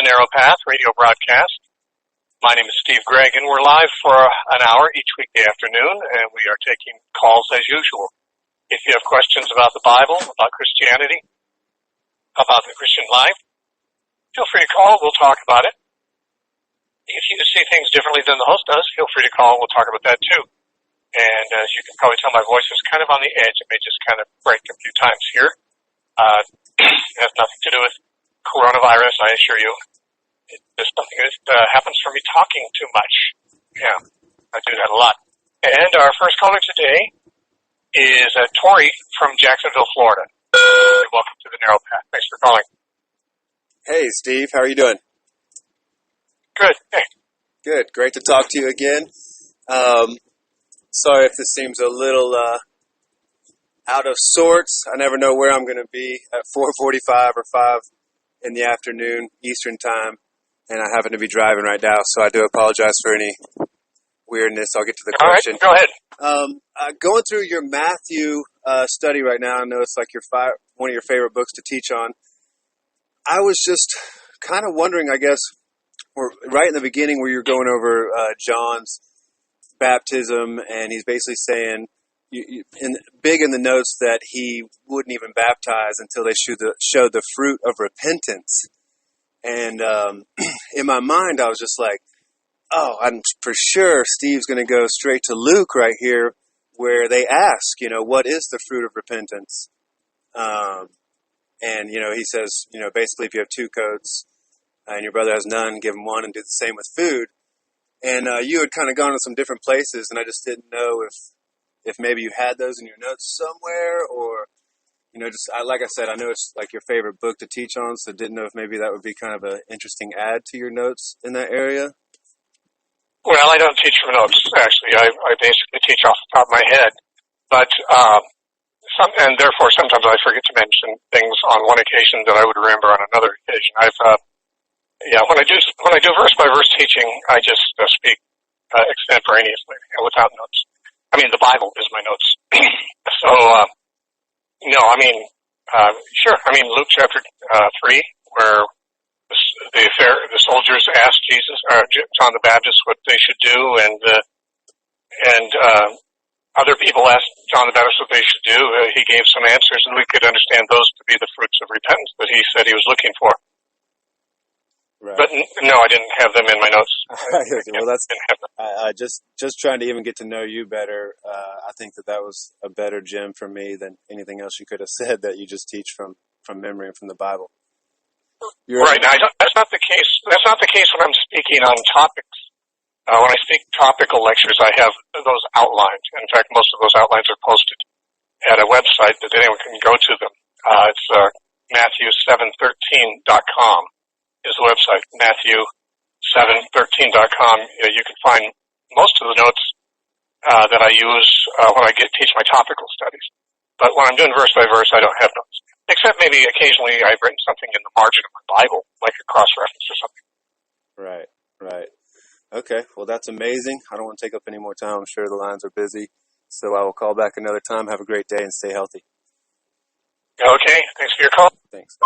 the Narrow Path radio broadcast. My name is Steve Gregg, and we're live for an hour each weekday afternoon, and we are taking calls as usual. If you have questions about the Bible, about Christianity, about the Christian life, feel free to call. We'll talk about it. If you see things differently than the host does, feel free to call. We'll talk about that too. And as you can probably tell, my voice is kind of on the edge. It may just kind of break a few times here. It has nothing to do with coronavirus, I assure you. It's something that happens from me talking too much. Yeah, I do that a lot. And our first caller today is Tori from Jacksonville, Florida. Welcome to the Narrow Path. Thanks for calling. Hey, Steve. How are you doing? Good. Hey. Good. Great to talk to you again. Sorry if this seems a little out of sorts. I never know where I'm going to be at 4:45 or 5 in the afternoon Eastern time, and I happen to be driving right now, so I do apologize for any weirdness. I'll get to the question. All right, go ahead. Going through your Matthew study right now, I know it's like one of your favorite books to teach on. I was just kind of wondering, I guess, right in the beginning where you're going over John's baptism, and he's basically saying, big in the notes, that he wouldn't even baptize until they showed the fruit of repentance. And in my mind, I was just like, oh, I'm for sure Steve's going to go straight to Luke right here, where they ask, what is the fruit of repentance? And, he says, basically if you have 2 coats and your brother has none, give him one, and do the same with food. And you had kind of gone to some different places, and I just didn't know if maybe you had those in your notes somewhere, or, like I said, I know it's like your favorite book to teach on, so didn't know if maybe that would be kind of an interesting add to your notes in that area. Well, I don't teach from notes, actually. I basically teach off the top of my head. But, and therefore sometimes I forget to mention things on one occasion that I would remember on another occasion. When I do verse by verse teaching, I just speak extemporaneously without notes. I mean, the Bible is my notes. So, sure. I mean, Luke chapter 3, where the soldiers asked John the Baptist what they should do, and other people asked John the Baptist what they should do. He gave some answers, and we could understand those to be the fruits of repentance that he said he was looking for. Right. But no, I didn't have them in my notes. Well, just trying to even get to know you better. I think that was a better gem for me than anything else you could have said that you just teach from memory and from the Bible. Right. Now, that's not the case. That's not the case when I'm speaking on topics. When I speak topical lectures, I have those outlined. In fact, most of those outlines are posted at a website that anyone can go to them. It's Matthew713.com. is the website, Matthew713.com. You can find most of the notes that I use when I teach my topical studies. But when I'm doing verse by verse, I don't have notes. Except maybe occasionally I've written something in the margin of my Bible, like a cross-reference or something. Right. Okay, well, that's amazing. I don't want to take up any more time. I'm sure the lines are busy. So I will call back another time. Have a great day and stay healthy. Okay, thanks for your call. Thanks.